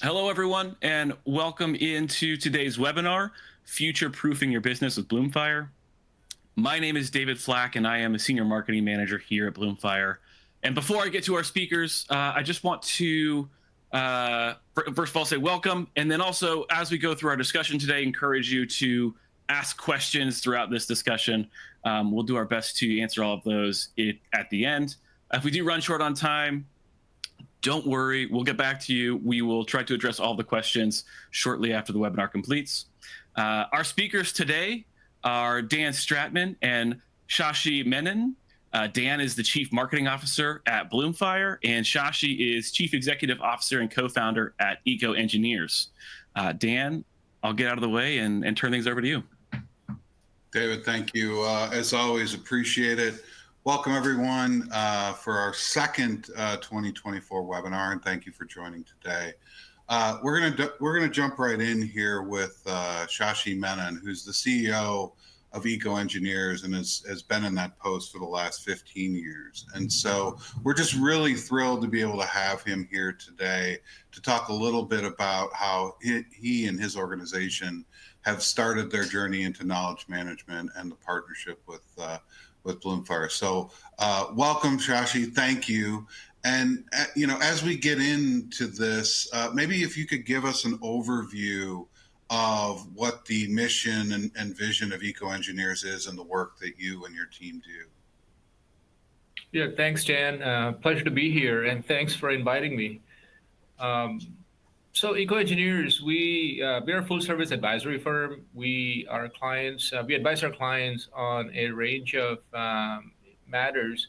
Hello, everyone, and welcome into today's webinar, Future Proofing Your Business with Bloomfire. My name is David Flack, and I am a Senior Marketing Manager here at Bloomfire. And before I get to our speakers, I just want to, first of all, say welcome. And then also, as we go through our discussion today, encourage you to ask questions throughout this discussion. We'll do our best to answer all of those at the end. If we do run short on time, don't worry, we'll get back to you. We will try to address all the questions shortly after the webinar completes. Our speakers today are Dan Stratman and Shashi Menon. Dan is the Chief Marketing Officer at Bloomfire, and Shashi is Chief Executive Officer and co-founder at EcoEngineers. Dan, I'll get out of the way and turn things over to you. David, thank you. As always, appreciate it. Welcome, everyone, for our second 2024 webinar, and thank you for joining today. We're gonna jump right in here with Shashi Menon, who's the CEO of EcoEngineers and has been in that post for the last 15 years. And so we're just really thrilled to be able to have him here today to talk a little bit about how he and his organization have started their journey into knowledge management and the partnership with Bloomfire. So welcome, Shashi. Thank you. And as we get into this, maybe if you could give us an overview of what the mission and vision of EcoEngineers is and the work that you and your team do. Yeah, thanks, Dan. Pleasure to be here, and thanks for inviting me. So EcoEngineers, we are a full-service advisory firm. We advise our clients on a range of matters,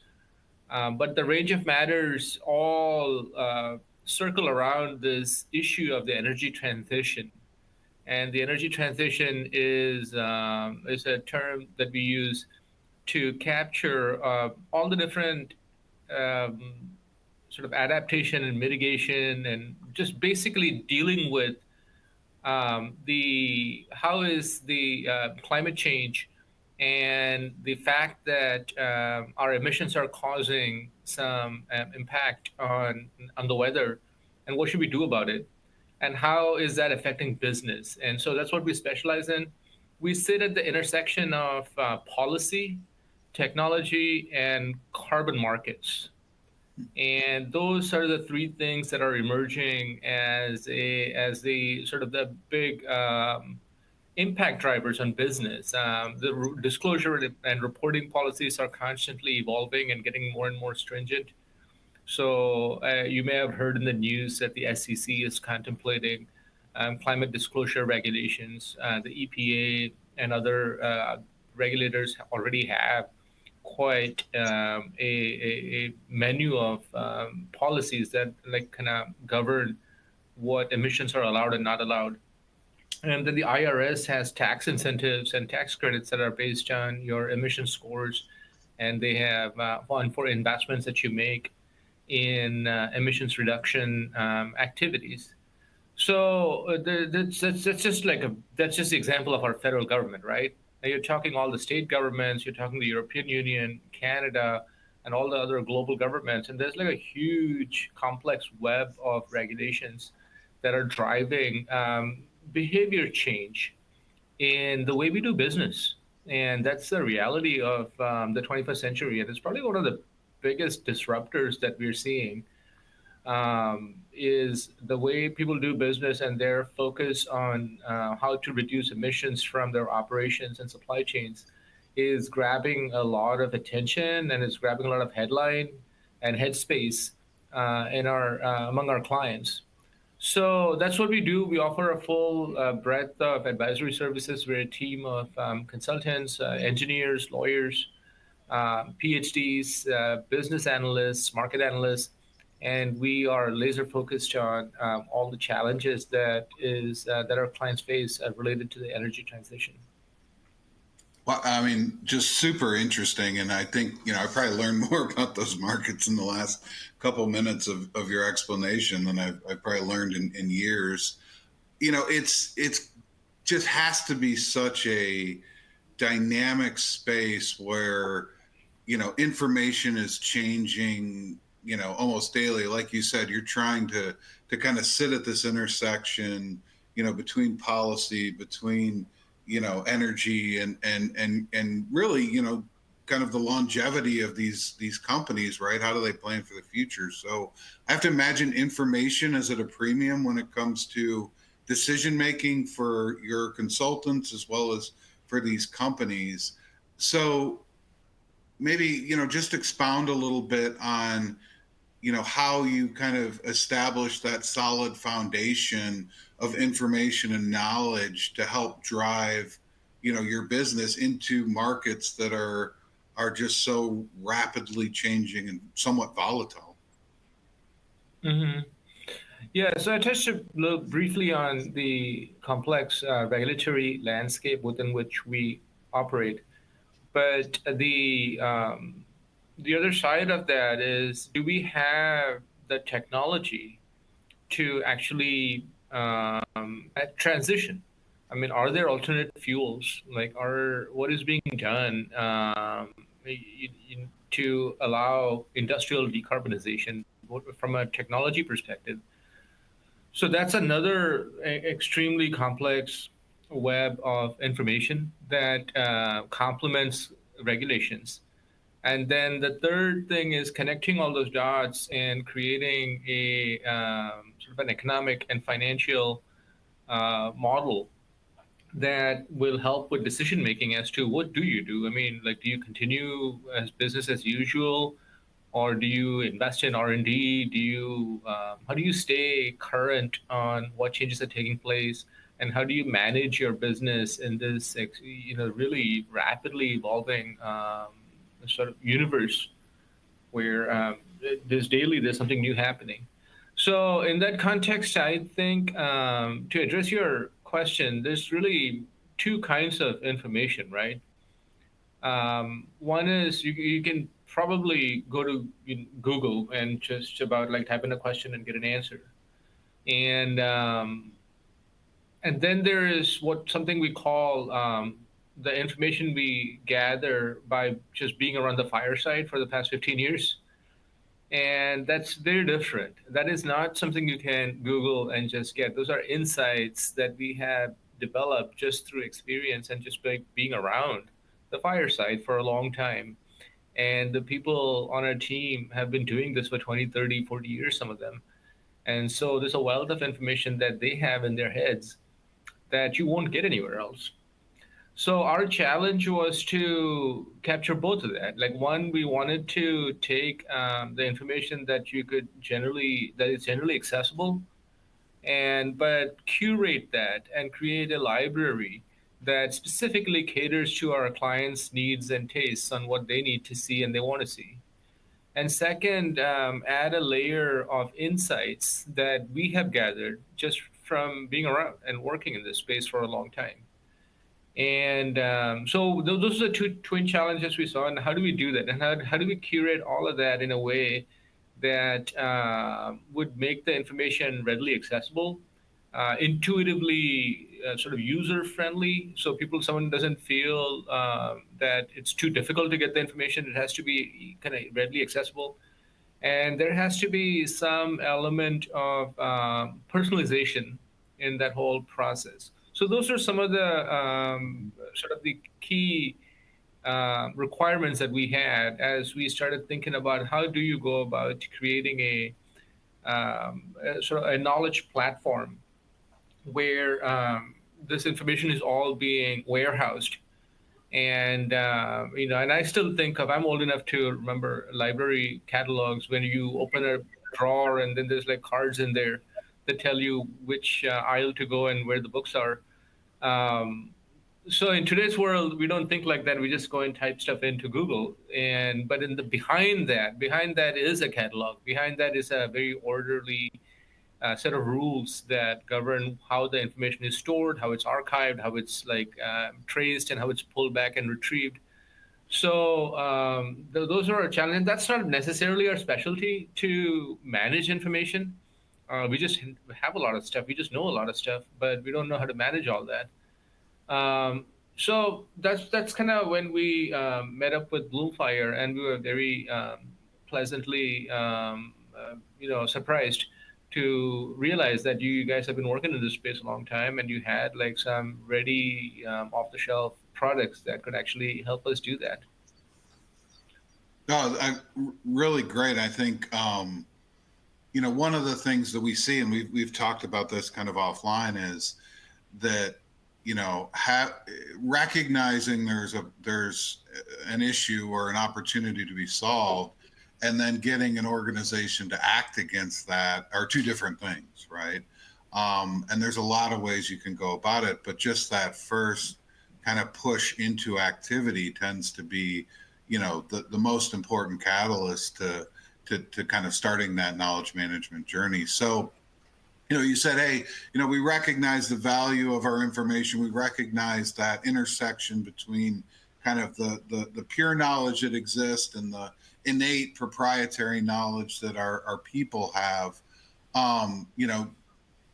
but the range of matters all circle around this issue of the energy transition. And the energy transition is a term that we use to capture all the different sort of adaptation and mitigation, and just basically dealing with how is the climate change and the fact that our emissions are causing some impact on the weather, and what should we do about it, and how is that affecting business. And so that's what we specialize in. We sit at the intersection of policy, technology, and carbon markets. And those are the three things that are emerging as the sort of the big impact drivers on business. The disclosure and reporting policies are constantly evolving and getting more and more stringent. So you may have heard in the news that the SEC is contemplating climate disclosure regulations. The EPA and other regulators already have quite a menu of policies that kind of govern what emissions are allowed and not allowed. And then the IRS has tax incentives and tax credits that are based on your emission scores, and they have one for investments that you make in emissions reduction activities. So that's just the example of our federal government, right? Now you're talking all the state governments, you're talking the European Union, Canada, and all the other global governments, and there's like a huge complex web of regulations that are driving behavior change in the way we do business. And that's the reality of the 21st century, and it's probably one of the biggest disruptors that we're seeing, is the way people do business and their focus on how to reduce emissions from their operations and supply chains is grabbing a lot of attention, and it's grabbing a lot of headline and headspace among our clients. So that's what we do. We offer a full breadth of advisory services. We're a team of consultants, engineers, lawyers, PhDs, business analysts, market analysts, and we are laser focused on all the challenges that our clients face related to the energy transition. Well, I mean, just super interesting, and I think I probably learned more about those markets in the last couple minutes of your explanation than I've probably learned in years. It's just has to be such a dynamic space where information is changing almost daily. Like you said, you're trying to kind of sit at this intersection, between policy, between, energy and really, kind of the longevity of these companies, right? How do they plan for the future? So I have to imagine information is at a premium when it comes to decision making for your consultants as well as for these companies. So maybe, just expound a little bit on, how you kind of establish that solid foundation of information and knowledge to help drive, your business into markets that are just so rapidly changing and somewhat volatile. Hmm. Yeah, so I touched a little briefly on the complex regulatory landscape within which we operate. But the other side of that is, do we have the technology to actually transition? I mean, are there alternate fuels? Like, what is being done to allow industrial decarbonization from a technology perspective? So that's another extremely complex web of information that complements regulations. And then the third thing is connecting all those dots and creating a sort of an economic and financial model that will help with decision making as to what do you do. I mean, like, do you continue as business as usual, or do you invest in R&D? How do you stay current on what changes are taking place, and how do you manage your business in this really rapidly evolving sort of universe where there's something new happening. So in that context, I think to address your question, there's really two kinds of information, right? One is you can probably go to Google and just about like type in a question and get an answer, and then there is something we call the information we gather by just being around the fireside for the past 15 years. And that's very different. That is not something you can Google and just get. Those are insights that we have developed just through experience and just by being around the fireside for a long time. And the people on our team have been doing this for 20, 30, 40 years, some of them. And so there's a wealth of information that they have in their heads that you won't get anywhere else. So our challenge was to capture both of that. Like, one, we wanted to take the information that is generally accessible, but curate that and create a library that specifically caters to our clients' needs and tastes on what they need to see and they want to see. And second, add a layer of insights that we have gathered just from being around and working in this space for a long time. And so those are the two twin challenges we saw. And how do we do that? And how do we curate all of that in a way that would make the information readily accessible, intuitively sort of user friendly, so someone doesn't feel that it's too difficult to get the information. It has to be kind of readily accessible. And there has to be some element of personalization in that whole process. So those are some of the sort of the key requirements that we had as we started thinking about how do you go about creating a sort of a knowledge platform where this information is all being warehoused. And and I still think I'm old enough to remember library catalogs when you open a drawer and then there's like cards in there that tell you which aisle to go and where the books are. So in today's world, we don't think like that. We just go and type stuff into Google, but in the behind that is a catalog. Behind that is a very orderly set of rules that govern how the information is stored, how it's archived, how it's traced, and how it's pulled back and retrieved. So those are our challenges. That's not necessarily our specialty to manage information. We just have a lot of stuff. We just know a lot of stuff, but we don't know how to manage all that. So that's kind of when we met up with Bloomfire, and we were very pleasantly, surprised to realize that you guys have been working in this space a long time, and you had like some ready off-the-shelf products that could actually help us do that. No, really great. I think, one of the things that we see, and we've talked about this kind of offline, is that, recognizing there's an issue or an opportunity to be solved, and then getting an organization to act against that are two different things, right? And there's a lot of ways you can go about it, but just that first kind of push into activity tends to be, the most important catalyst to kind of starting that knowledge management journey. So, you said, hey, we recognize the value of our information. We recognize that intersection between kind of the pure knowledge that exists and the innate proprietary knowledge that our people have.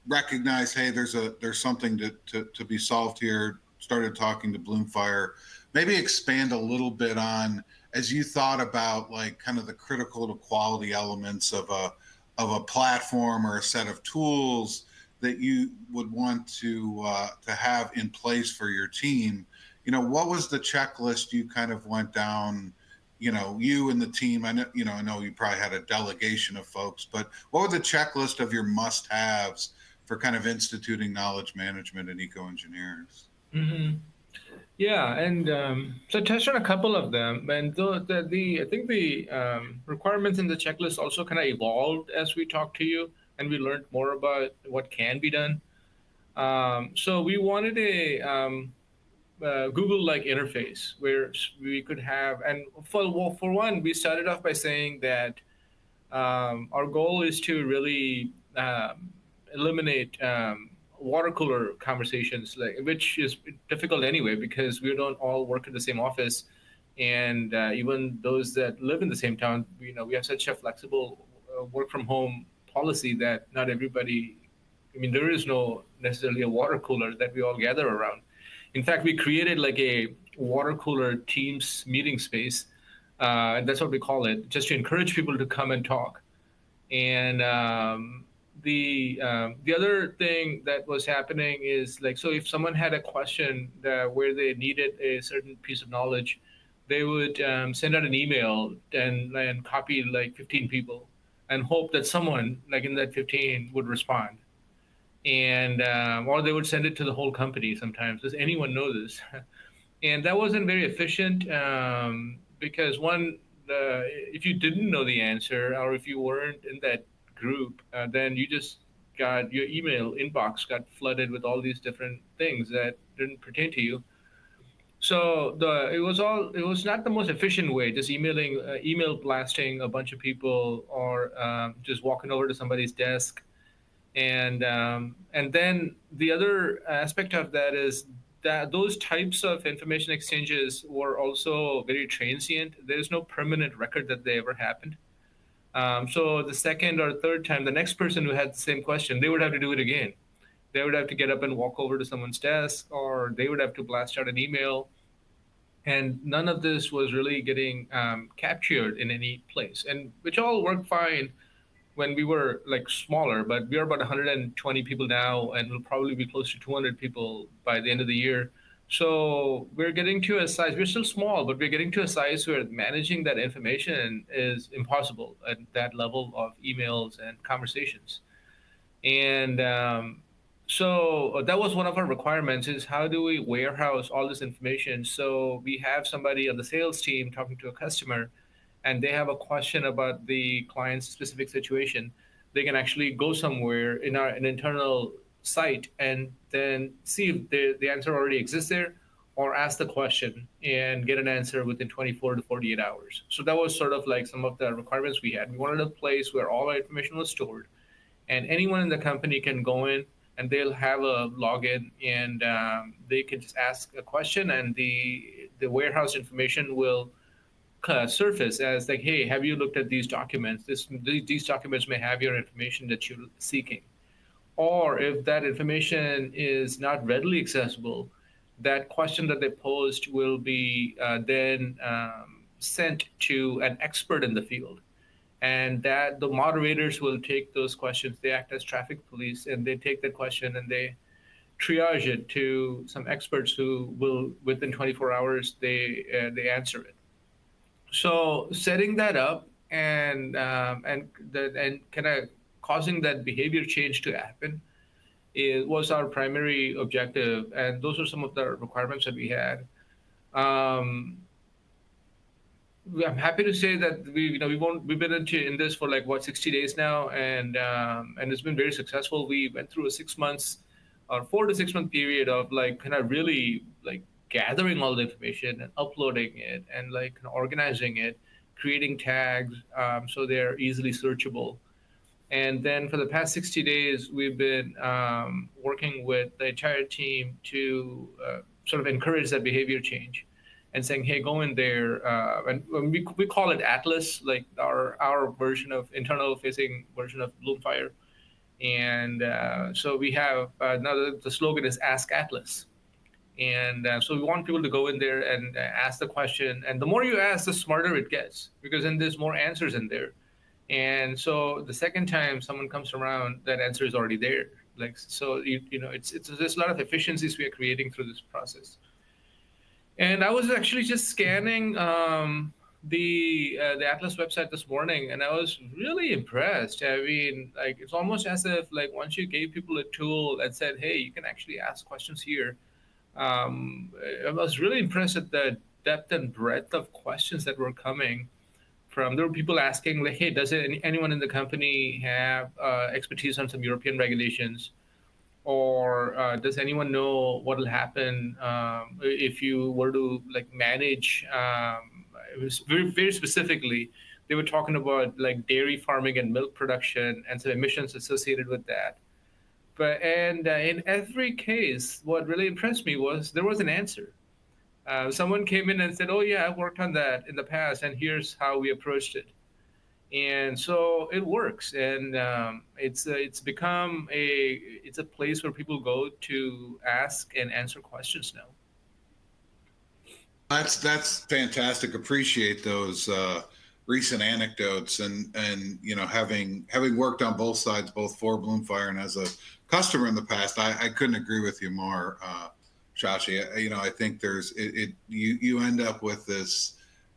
Recognize, hey, there's something to be solved here. Started talking to Bloomfire. Maybe expand a little bit on, as you thought about like kind of the critical to quality elements of a platform or a set of tools that you would want to have in place for your team. What was the checklist you kind of went down? You and the team. I know you probably had a delegation of folks, but what were the checklist of your must-haves for kind of instituting knowledge management and EcoEngineers? Mm-hmm. Yeah, and so I touched on a couple of them, and I think the requirements in the checklist also kind of evolved as we talked to you, and we learned more about what can be done. So we wanted a Google-like interface where we could have, and for one, we started off by saying that our goal is to really eliminate water cooler conversations, which is difficult anyway because we don't all work in the same office, and even those that live in the same town, we have such a flexible work from home policy that not everybody. I mean, there is no necessarily a water cooler that we all gather around. In fact, we created like a water cooler Teams meeting space. That's what we call it, just to encourage people to come and talk. And the other thing that was happening is like, so if someone had a question where they needed a certain piece of knowledge, they would send out an email and copy like 15 people and hope that someone like in that 15 would respond. And or they would send it to the whole company sometimes. Does anyone know this? And that wasn't very efficient because one, if you didn't know the answer or if you weren't in that group, then you just got your email inbox got flooded with all these different things that didn't pertain to you. So it was not the most efficient way, just email blasting a bunch of people or just walking over to somebody's desk. And then the other aspect of that is that those types of information exchanges were also very transient. There's no permanent record that they ever happened. So the second or third time, the next person who had the same question, they would have to do it again. They would have to get up and walk over to someone's desk, or they would have to blast out an email. And none of this was really getting captured in any place, and which all worked fine when we were like smaller, but we are about 120 people now, and we'll probably be close to 200 people by the end of the year. So we're getting to a size, we're still small, but we're getting to a size where managing that information is impossible at that level of emails and conversations. And so that was one of our requirements, is how do we warehouse all this information? So we have somebody on the sales team talking to a customer, and they have a question about the client's specific situation. They can actually go somewhere in an internal site and then see if the answer already exists there, or ask the question and get an answer within 24 to 48 hours. So that was sort of like some of the requirements we had. We wanted a place where all our information was stored, and anyone in the company can go in and they'll have a login, and they can just ask a question, and the warehouse information will surface as like, hey, have you looked at these documents? These documents may have your information that you're seeking. Or if that information is not readily accessible, that question that they posed will be then sent to an expert in the field. and that the moderators will take those questions. They act as traffic police, and they take that question and they triage it to some experts who will, within 24 hours, they answer it. So setting that up and kind of causing that behavior change to happen was our primary objective, and those are some of the requirements that we had. Um, I'm happy to say that we've been in this for like what 60 days now, and it's been very successful. We went through a 6 months or 4 to 6 month period of like kind of really like gathering all the information and uploading it and like kind of organizing it, creating tags so they're easily searchable. And then for the past 60 days, we've been working with the entire team to sort of encourage that behavior change and saying, hey, go in there. And we call it Atlas, like our version of internal facing version of Bloomfire. And so we have now the slogan is Ask Atlas. And so we want people to go in there and ask the question. And the more you ask, the smarter it gets, because then there's more answers in there. And so the second time someone comes around, that answer is already there. Like, so it's there's a lot of efficiencies we are creating through this process. And I was actually just scanning the Atlas website this morning, and I was really impressed. I mean, like it's almost as if like once you gave people a tool and said, "Hey, you can actually ask questions here." I was really impressed at the depth and breadth of questions that were coming from. There were people asking like, "Hey, does anyone in the company have expertise on some European regulations?" Or does anyone know what will happen if you were to like manage? It was very specifically, they were talking about like dairy farming and milk production and some emissions associated with that. But in every case, what really impressed me was there was an answer. Someone came in and said, "Oh yeah, I've worked on that in the past, and here's how we approached it." And so it works, and it's become a place where people go to ask and answer questions now. That's fantastic. Appreciate those recent anecdotes, and having worked on both sides, both for Bloomfire and as a customer in the past, I couldn't agree with you more, Shashi. I think you end up with this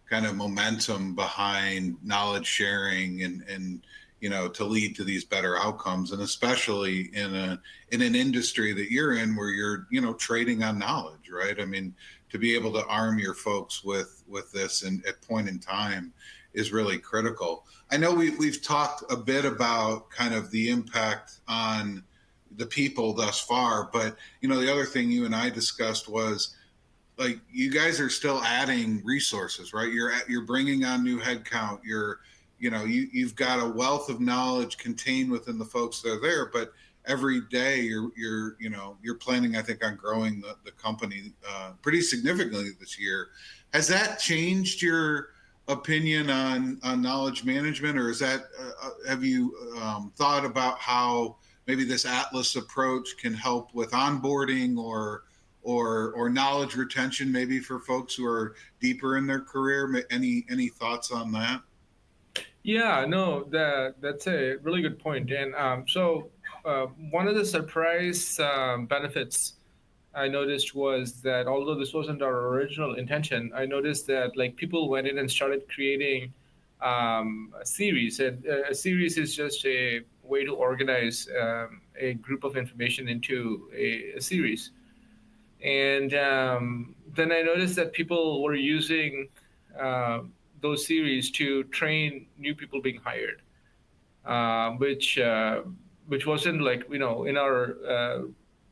kind of momentum behind knowledge sharing and to lead to these better outcomes, and especially in an industry that you're in where you're trading on knowledge, right? I mean, to be able to arm your folks with this and at point in time is really critical. I know we've talked a bit about kind of the impact on the people thus far, but the other thing you and I discussed was like you guys are still adding resources, right? You're bringing on new headcount. You've got a wealth of knowledge contained within the folks that are there, but every day you're planning, I think, on growing the company pretty significantly this year. Has that changed your opinion on knowledge management, or is that have you thought about how maybe this Atlas approach can help with onboarding or knowledge retention, maybe for folks who are deeper in their career? Any thoughts on that? Yeah, no, that's a really good point. And one of the surprise benefits I noticed was that although this wasn't our original intention, I noticed that like people went in and started creating a series. And a series is just a way to organize a group of information into a series. And then I noticed that people were using those series to train new people being hired, which wasn't like in our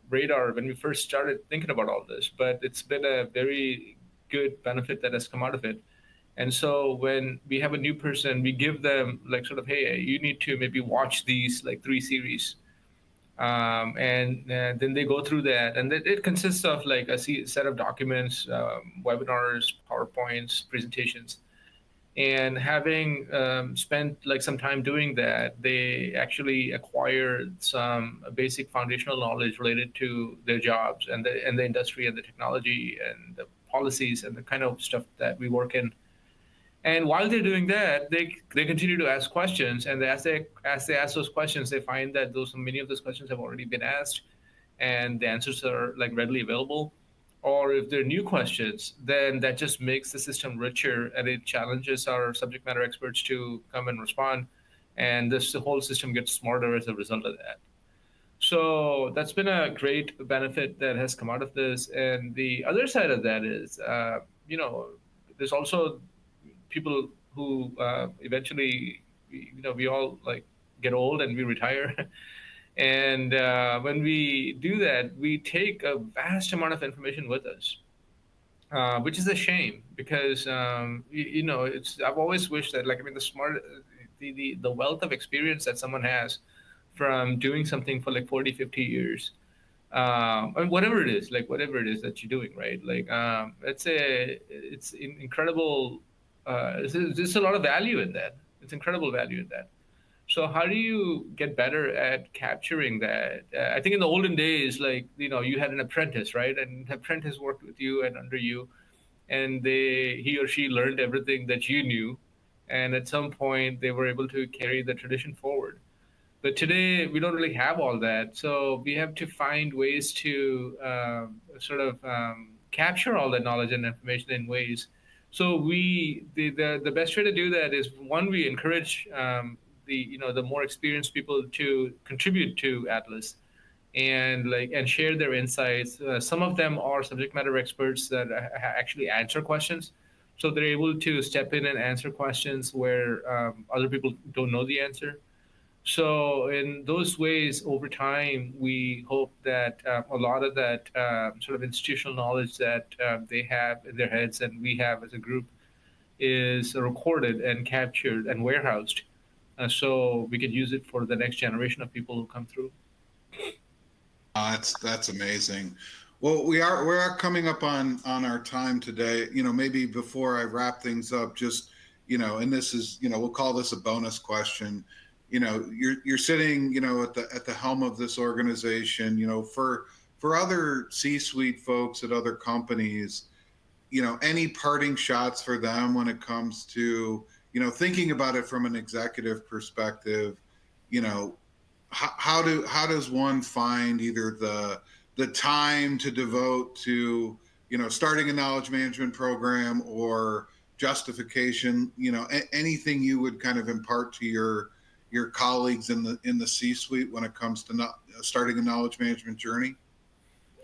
radar when we first started thinking about all this. But it's been a very good benefit that has come out of it. And so when we have a new person, we give them like sort of, hey, you need to maybe watch these like 3 series. And then they go through that, and it consists of like a set of documents, webinars, PowerPoints, presentations. And having spent like some time doing that, they actually acquired some basic foundational knowledge related to their jobs and the industry and the technology and the policies and the kind of stuff that we work in. And while they're doing that, they continue to ask questions, and as they ask those questions, they find that many of those questions have already been asked, and the answers are like readily available. Or if they're new questions, then that just makes the system richer, and it challenges our subject matter experts to come and respond, and the whole system gets smarter as a result of that. So that's been a great benefit that has come out of this. And the other side of that is, there's also people who eventually, we all like get old and we retire. And when we do that, we take a vast amount of information with us, which is a shame because, I've always wished that, like, I mean, the wealth of experience that someone has from doing something for like 40, 50 years, and whatever it is, that you're doing, right? Like, it's incredible. There's a lot of value in that. It's incredible value in that. So how do you get better at capturing that? I think in the olden days, like, you had an apprentice, right? And the apprentice worked with you and under you, and he or she learned everything that you knew. And at some point, they were able to carry the tradition forward. But today, we don't really have all that. So we have to find ways to capture all that knowledge and information in ways. So the best way to do that is, one, we encourage the more experienced people to contribute to Atlas and share their insights. Some of them are subject matter experts that actually answer questions. So they're able to step in and answer questions where other people don't know the answer. So in those ways, over time, we hope that a lot of that sort of institutional knowledge that they have in their heads and we have as a group is recorded and captured and warehoused, so we could use it for the next generation of people who come through. That's amazing. Well, we are coming up on our time today. Maybe before I wrap things up, just and this is we'll call this a bonus question. You're sitting at the helm of this organization. For other C-suite folks at other companies, any parting shots for them when it comes to thinking about it from an executive perspective? How does one find either the time to devote to starting a knowledge management program or justification? Anything you would kind of impart to your colleagues in the C-suite when it comes to starting a knowledge management journey?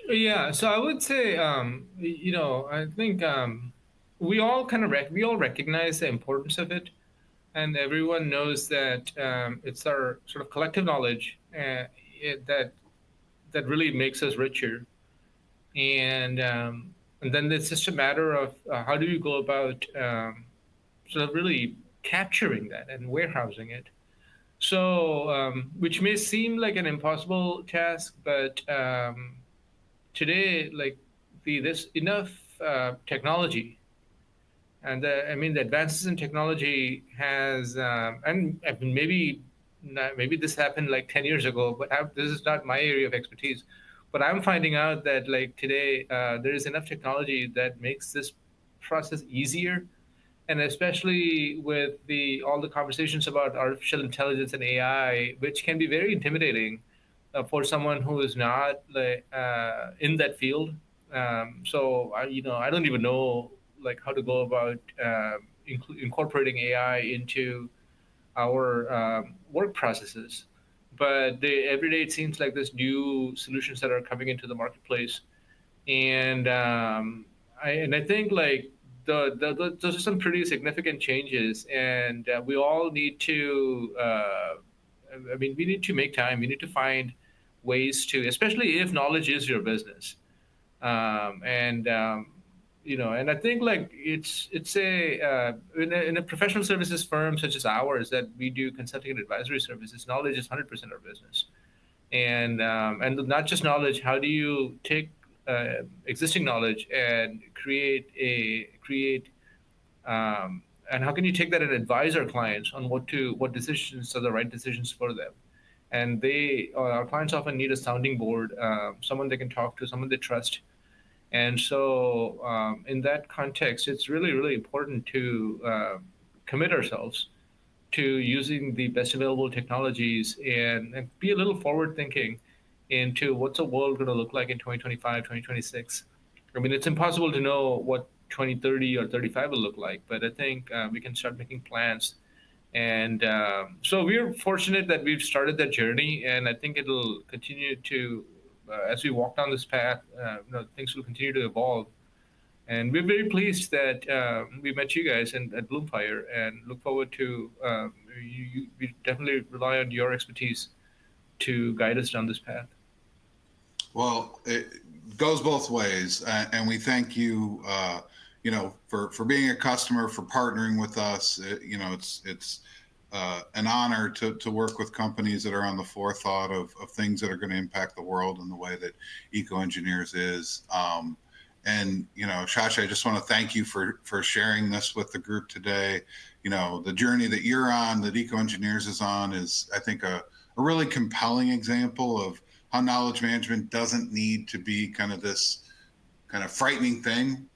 Yeah, so I would say, I think we all recognize the importance of it, and everyone knows that it's our sort of collective knowledge that really makes us richer, and then it's just a matter of how do you go about sort of really capturing that and warehousing it. So, which may seem like an impossible task, but today, like, there's enough technology, and the advances in technology has, and maybe this happened like 10 years ago, but this is not my area of expertise. But I'm finding out that, like, today, there is enough technology that makes this process easier, and especially with all the conversations about artificial intelligence and AI, which can be very intimidating for someone who is not in that field. So I don't even know like how to go about incorporating AI into our work processes. But every day it seems like there's new solutions that are coming into the marketplace, and I think like those are some pretty significant changes, and we all need to. We need to make time. We need to find ways to, especially if knowledge is your business, and I think like it's in a professional services firm such as ours that we do consulting and advisory services. Knowledge is 100% our business, and not just knowledge. How do you take existing knowledge and create and how can you take that and advise our clients on what decisions are the right decisions for them? And our clients often need a sounding board, someone they can talk to, someone they trust, And so, in that context, it's really, really important to commit ourselves to using the best available technologies and be a little forward thinking into what's the world going to look like in 2025, 2026. I mean, it's impossible to know what 2030 or 35 will look like, but I think we can start making plans. And so we're fortunate that we've started that journey, and I think it'll continue to, as we walk down this path, things will continue to evolve. And we're very pleased that we met you guys at Bloomfire, and look forward to we definitely rely on your expertise to guide us down this path. Well, it goes both ways, and we thank you, for being a customer, for partnering with us. It's an honor to work with companies that are on the forethought of things that are going to impact the world in the way that EcoEngineers is. And Shashi, I just want to thank you for sharing this with the group today. The journey that you're on, that EcoEngineers is on, is, I think, a really compelling example of how knowledge management doesn't need to be kind of this kind of frightening thing.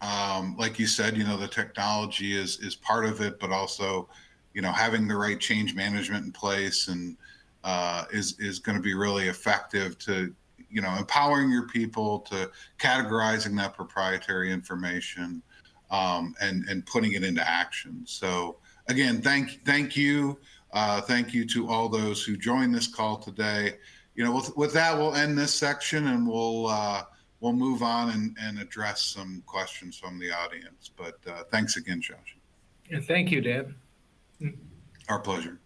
Like you said, the technology is part of it, but also, having the right change management in place and is going to be really effective to, empowering your people, to categorizing that proprietary information, and putting it into action. So again, thank you. Thank you to all those who joined this call today. With that, we'll end this section, and we'll move on and address some questions from the audience. But thanks again, Josh. And thank you, Dan. Our pleasure.